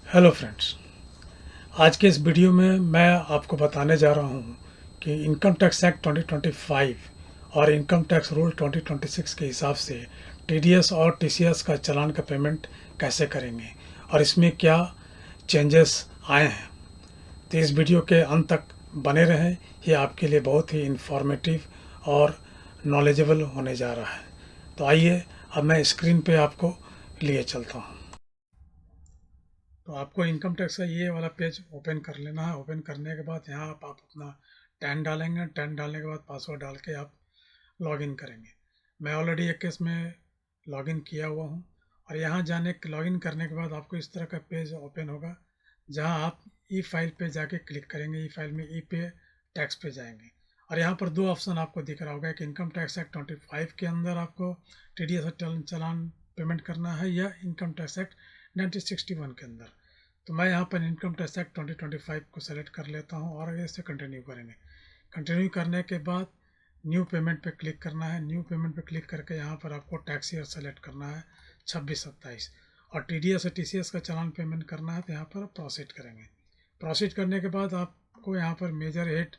Hello friends. आज के इस वीडियो में मैं आपको बताने जा रहा हूँ कि इनकम टैक्स एक्ट 2025 और इनकम टैक्स रूल 2026 के हिसाब से टीडीएस और टीसीएस का चालान का पेमेंट कैसे करेंगे और इसमें क्या चेंजेस आए हैं। तो इस वीडियो के अंत तक बने रहें, ये आपके लिए बहुत ही इंफॉर्मेटिव और नॉलेजेबल होने जा रहा है। तो आइए अब मैं स्क्रीन पे आपको लिए चलता हूँ। तो आपको इनकम टैक्स का ये वाला पेज ओपन कर लेना है। ओपन करने के बाद यहाँ आप अपना टैन डालेंगे। टैन डालने के बाद पासवर्ड डाल के आप लॉगिन करेंगे। मैं ऑलरेडी एक केस में लॉगिन किया हुआ हूँ। और यहाँ लॉगिन करने के बाद आपको इस तरह का पेज ओपन होगा, जहाँ आप ई फाइल पे जाके क्लिक करेंगे। ई फाइल में ई पे टैक्स पे जाएंगे और यहाँ पर दो ऑप्शन आपको दिख रहा होगा कि इनकम टैक्स एक्ट 25 के अंदर आपको टी डी एस चालान पेमेंट करना है या इनकम टैक्स एक्ट 1961 के अंदर। तो मैं यहाँ पर इनकम टैक्स एक्ट 2025 को सेलेक्ट कर लेता हूँ और आगे से कंटिन्यू करेंगे। कंटिन्यू करने के बाद न्यू पेमेंट पे क्लिक करना है। न्यू पेमेंट पे क्लिक करके यहाँ पर आपको टैक्स ईयर सेलेक्ट करना है 26-27 और टीडीएस और टीसीएस का चालान पेमेंट करना है। तो यहाँ पर प्रोसीड करेंगे। प्रोसीड करने के बाद आपको यहाँ पर मेजर हेड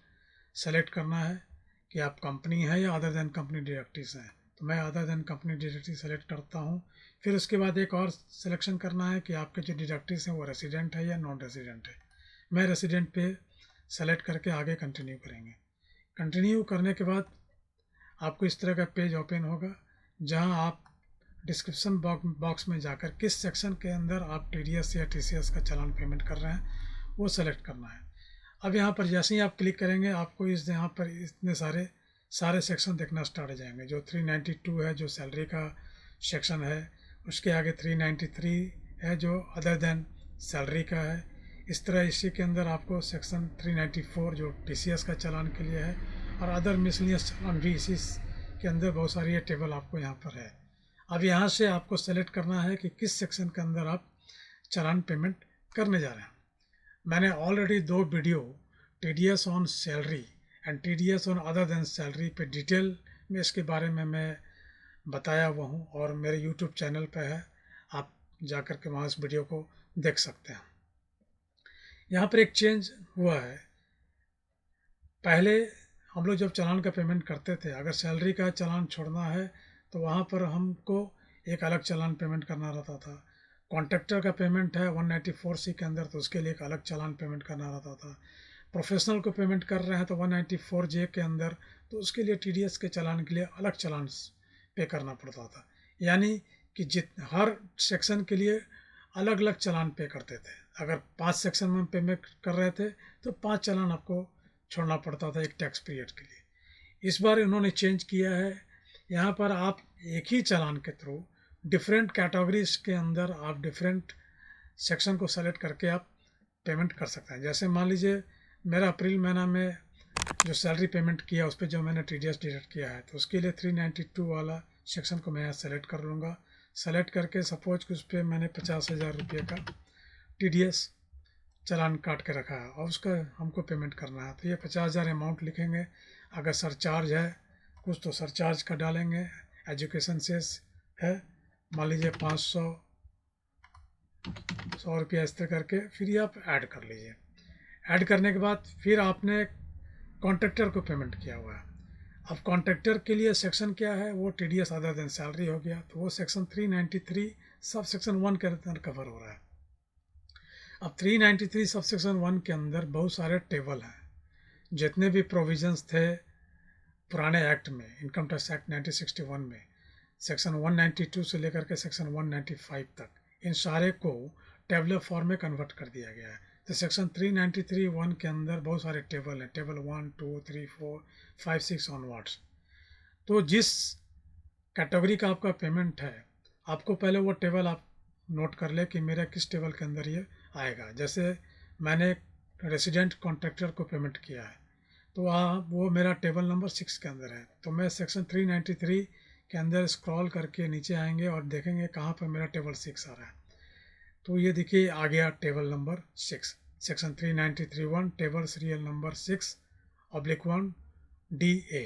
सेलेक्ट करना है कि आप कंपनी है या अदर देन कंपनी डायरेक्टरीज हैं। तो मैं other than company directory select करता हूँ। फिर उसके बाद एक और सिलेक्शन करना है कि आपके जो डायरेक्टरीज हैं वो रेसिडेंट है या नॉन रेसिडेंट है। मैं रेसिडेंट पे सेलेक्ट करके आगे कंटिन्यू करेंगे। कंटिन्यू करने के बाद आपको इस तरह का पेज ओपन होगा, जहां आप डिस्क्रिप्शन बॉक्स में जाकर किस सेक्शन के अंदर आप टीडीएस या टीसीएस का चालान पेमेंट कर रहे हैं वो सेलेक्ट करना है। अब यहाँ पर जैसे ही आप क्लिक करेंगे आपको इस यहाँ पर इतने सारे सारे सेक्शन देखना स्टार्ट हो जाएंगे। जो 392 है जो सैलरी का सेक्शन है, उसके आगे 393 है जो अदर देन सैलरी का है। इस तरह इसी के अंदर आपको सेक्शन 394 जो टीसीएस का चालान के लिए है और अदर मिसलिनियस चालान भी इसी के अंदर बहुत सारी ये टेबल आपको यहाँ पर है। अब यहाँ से आपको सेलेक्ट करना है कि किस सेक्शन के अंदर आप चालान पेमेंट करने जा रहे हैं। मैंने ऑलरेडी दो video T D S on salary and T D S on other than salary पे डिटेल में इसके बारे में मैं बताया हुआ हूँ और मेरे यूट्यूब चैनल पे है। आप जा कर के वहाँ इस वीडियो को देख सकते हैं। यहाँ पर एक चेंज हुआ है। पहले हम लोग जब चालान का पेमेंट करते थे, अगर सैलरी का चालान छोड़ना है तो वहाँ पर हमको एक अलग चालान पेमेंट करना रहता था। कॉन्ट्रैक्टर का पेमेंट है 194C के अंदर, तो उसके लिए एक अलग चालान पेमेंट करना रहता था। प्रोफेशनल को पेमेंट कर रहे हैं तो 194J के अंदर, तो उसके लिए टीडीएस के चालान के लिए अलग चालान पे करना पड़ता था। यानी कि हर सेक्शन के लिए अलग अलग चालान पे करते थे। अगर 5 सेक्शन में पेमेंट कर रहे थे तो 5 चालान आपको छोड़ना पड़ता था एक टैक्स पीरियड के लिए। इस बार उन्होंने चेंज किया है। यहाँ पर आप एक ही चालान के थ्रू डिफरेंट कैटेगरीज के अंदर आप डिफरेंट सेक्शन को सेलेक्ट करके आप पेमेंट कर सकते हैं। जैसे मान लीजिए मेरा अप्रैल महीना में जो सैलरी पेमेंट किया उस पर जो मैंने टी डी एस डिडक्ट किया है, तो उसके लिए 392 वाला सेक्शन को मैं यहाँ सेलेक्ट कर लूँगा। सेलेक्ट करके सपोज कि उस पर मैंने 50,000 रुपये का टी डी एस चालान काट के रखा है और उसका हमको पेमेंट करना है। तो ये 50,000 अमाउंट लिखेंगे। अगर सरचार्ज है कुछ तो सरचार्ज का डालेंगे। एजुकेशन सेस है मान लीजिए 500 100 रुपया इस तरह करके फिर ये आप ऐड कर लीजिए। ऐड करने के बाद फिर आपने कॉन्ट्रैक्टर को पेमेंट किया हुआ है। अब कॉन्ट्रैक्टर के लिए सेक्शन क्या है, वो T D S other than salary हो गया, तो वो सेक्शन 393 सब सेक्शन 1 के अंदर कवर हो रहा है। अब 393 सब सेक्शन 1 के अंदर बहुत सारे टेबल हैं। जितने भी प्रोविजंस थे पुराने एक्ट में, इनकम टैक्स एक्ट 1961 में, सेक्शन 192 से लेकर के सेक्शन 195 तक, इन सारे को टेबलर फॉर्म में कन्वर्ट कर दिया गया है। तो सेक्शन 393(1) के अंदर बहुत सारे टेबल हैं। Table 1 2 3 4 5 6 onwards. तो जिस कैटेगरी का आपका पेमेंट है, आपको पहले वो टेबल आप नोट कर ले कि मेरा किस टेबल के अंदर ये आएगा। जैसे मैंने रेसिडेंट कॉन्ट्रैक्टर को पेमेंट किया है, तो वो मेरा टेबल नंबर 6 के अंदर है। तो मैं सेक्शन 393 के अंदर स्क्रॉल करके नीचे आएंगे और देखेंगे कहाँ पर मेरा टेबल 6 आ रहा है। तो ये देखिए आ गया table number 6, section 393(1) table serial number 6/1 DA।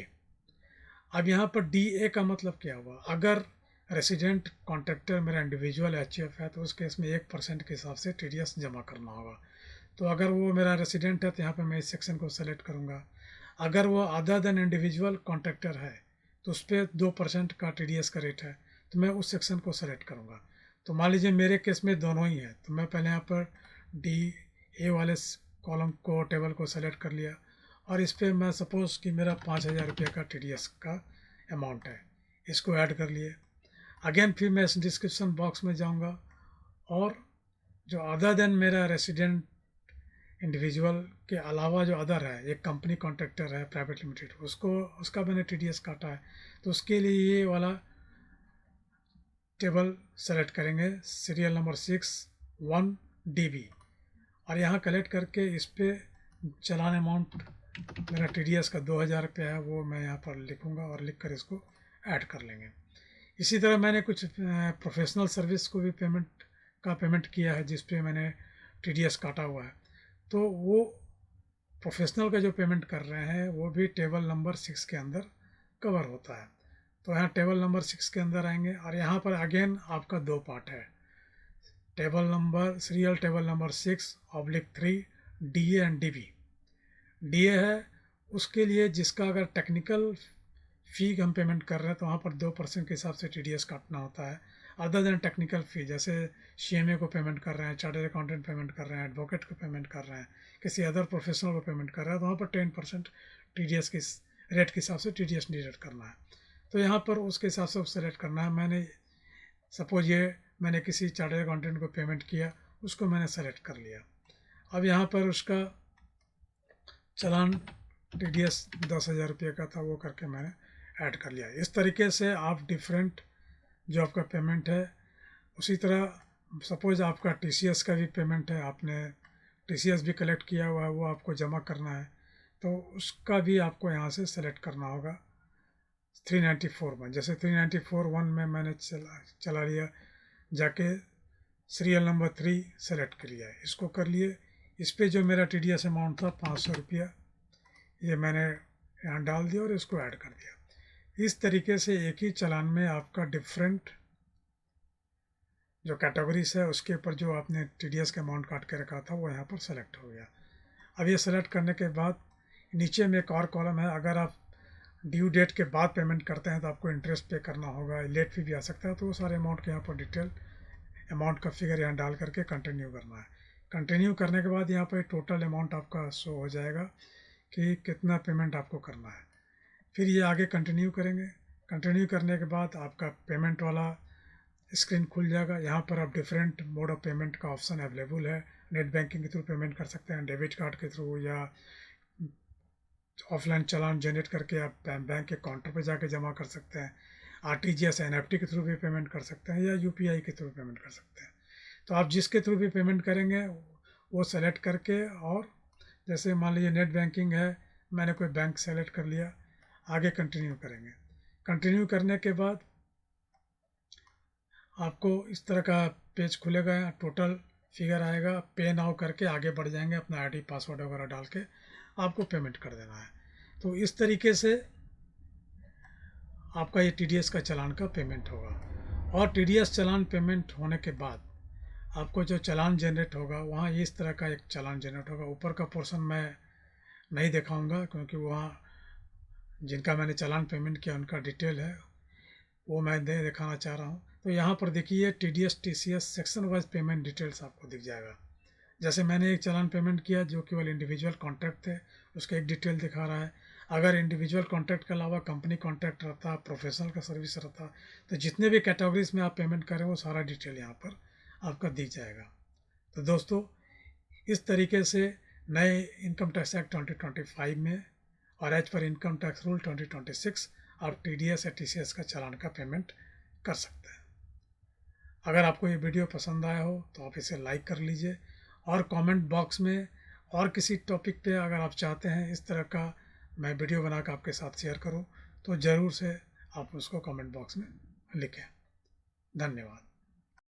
अब यहाँ पर DA का मतलब क्या हुआ, अगर रेसिडेंट कॉन्ट्रैक्टर मेरा इंडिविजुअल एचएफ है तो उस केस में 1% के हिसाब से टीडीएस जमा करना होगा। तो अगर वो मेरा रेसिडेंट है तो यहाँ पे मैं इस सेक्शन को सेलेक्ट करूँगा। अगर वो अदर देन इंडिविजुअल कॉन्ट्रैक्टर है तो उस पर 2% का टीडीएस का रेट है, तो मैं उस सेक्शन को सेलेक्ट करूँगा। तो मान लीजिए मेरे केस में दोनों ही है, तो मैं पहले यहाँ पर डी ए वाले कॉलम को टेबल को सेलेक्ट कर लिया और इस पर मैं सपोज़ कि मेरा 5,000 रुपये का टीडीएस का अमाउंट है, इसको ऐड कर लिए। अगेन फिर मैं इस डिस्क्रिप्शन बॉक्स में जाऊंगा और जो अदर देन मेरा रेसिडेंट इंडिविजुअल के अलावा जो अदर है, एक कंपनी कॉन्ट्रैक्टर है प्राइवेट लिमिटेड, उसका मैंने टीडीएस काटा है, तो उसके लिए ये वाला टेबल सेलेक्ट करेंगे, सीरियल नंबर 6(1)DB, और यहाँ कलेक्ट करके इस पर चलान अमाउंट मेरा टीडीएस का 2,000 रुपया है वो मैं यहाँ पर लिखूँगा और लिख कर इसको ऐड कर लेंगे। इसी तरह मैंने कुछ प्रोफेशनल सर्विस को भी पेमेंट किया है जिस पे मैंने टीडीएस काटा हुआ है, तो वो प्रोफेशनल का जो पेमेंट कर रहे हैं वो भी टेबल नंबर 6 के अंदर कवर होता है। तो यहाँ टेबल नंबर 6 के अंदर आएंगे और यहाँ पर अगेन आपका 2 पार्ट है, serial table number 6/3 DA and DB। DA है उसके लिए जिसका अगर टेक्निकल फ़ी हम पेमेंट कर रहे हैं तो वहाँ पर 2% के हिसाब से टीडीएस काटना होता है। अदर देन टेक्निकल फ़ी, जैसे CMA को पेमेंट कर रहे हैं, चार्टर्ड अकाउंटेंट पेमेंट कर रहे हैं, एडवोकेट को पेमेंट कर रहे हैं, किसी अदर प्रोफेशनल को पेमेंट कर रहे हैं, तो वहाँ पर 10% टीडीएस के रेट के हिसाब से टीडीएस डिडक्ट करना है। तो यहाँ पर उसके हिसाब से सेलेक्ट करना है। मैंने किसी चार्टर्ड अकाउंटेंट को पेमेंट किया, उसको मैंने सेलेक्ट कर लिया। अब यहाँ पर उसका चलान टीडीएस 10,000 रुपये का था वो करके मैंने ऐड कर लिया। इस तरीके से आप डिफरेंट जो आपका पेमेंट है, उसी तरह सपोज आपका टीसीएस का भी पेमेंट है, आपने टीसीएस भी कलेक्ट किया हुआ है, वो आपको जमा करना है, तो उसका भी आपको यहाँ से सेलेक्ट करना होगा 394 में। जैसे 394(1) में मैंने चला लिया, जाके सीरियल नंबर 3 सेलेक्ट कर लिया, इसको कर लिए। इस पर जो मेरा टीडीएस अमाउंट था 500 रुपया, ये मैंने यहाँ डाल दिया और इसको ऐड कर दिया। इस तरीके से एक ही चालान में आपका डिफरेंट जो कैटेगरीज है उसके ऊपर जो आपने टीडीएस का अमाउंट काट के रखा था वो यहाँ पर सेलेक्ट हो गया। अब ये सेलेक्ट करने के बाद नीचे में एक और कॉलम है, अगर आप ड्यू डेट के बाद पेमेंट करते हैं तो आपको इंटरेस्ट पे करना होगा, लेट फी भी आ सकता है, तो वो सारे अमाउंट के यहाँ पर डिटेल अमाउंट का फिगर यहाँ डाल करके कंटिन्यू करना है। कंटिन्यू करने के बाद यहाँ पर टोटल अमाउंट आपका शो हो जाएगा कि कितना पेमेंट आपको करना है। फिर ये आगे कंटिन्यू करेंगे। कंटिन्यू करने के बाद आपका पेमेंट वाला स्क्रीन खुल जाएगा। यहाँ पर आप डिफरेंट मोड ऑफ पेमेंट का ऑप्शन अवेलेबल है। नेट बैंकिंग के थ्रू पेमेंट कर सकते हैं, डेबिट कार्ड के थ्रू, या ऑफलाइन चालान जनरेट करके आप बैंक के काउंटर पर जाके जमा कर सकते हैं, आरटीजीएस एनएफटी के थ्रू भी पेमेंट कर सकते हैं, या यूपीआई के थ्रू पेमेंट कर सकते हैं। तो आप जिसके थ्रू भी पेमेंट करेंगे वो सेलेक्ट करके, और जैसे मान लीजिए नेट बैंकिंग है, मैंने कोई बैंक सेलेक्ट कर लिया, आगे कंटिन्यू करेंगे। कंटिन्यू करने के बाद आपको इस तरह का पेज खुलेगा, टोटल फिगर आएगा, पे नाउ करके आगे बढ़ जाएंगे, अपना आईडी पासवर्ड वगैरह डाल के आपको पेमेंट कर देना है। तो इस तरीके से आपका ये टीडीएस का चालान का पेमेंट होगा। और टीडीएस चालान पेमेंट होने के बाद आपको जो चालान जनरेट होगा वहाँ इस तरह का एक चालान जनरेट होगा। ऊपर का पोर्शन मैं नहीं दिखाऊंगा क्योंकि वहाँ जिनका मैंने चालान पेमेंट किया उनका डिटेल है, वो मैं दिखाना चाह रहा हूँ। तो यहाँ पर देखिए TDS TCS section wise payment details आपको दिख जाएगा। जैसे मैंने एक चालान पेमेंट किया जो केवल इंडिविजुअल कॉन्ट्रैक्ट थे, उसका एक डिटेल दिखा रहा है। अगर इंडिविजुअल कॉन्ट्रैक्ट के अलावा कंपनी कॉन्ट्रैक्ट रहता, प्रोफेशनल का सर्विस रहता, तो जितने भी कैटेगरीज में आप पेमेंट करें वो सारा डिटेल यहाँ पर आपका दिख जाएगा। तो दोस्तों, इस तरीके से नए इनकम टैक्स एक्ट 2025 में और as per income tax rule 2026 आप टीडीएस या टीसीएस का चालान का पेमेंट कर सकते हैं। अगर आपको ये वीडियो पसंद आया हो तो आप इसे लाइक कर लीजिए, और कमेंट बॉक्स में और किसी टॉपिक पे अगर आप चाहते हैं इस तरह का मैं वीडियो बना कर आपके साथ शेयर करूं तो ज़रूर से आप उसको कमेंट बॉक्स में लिखें। धन्यवाद।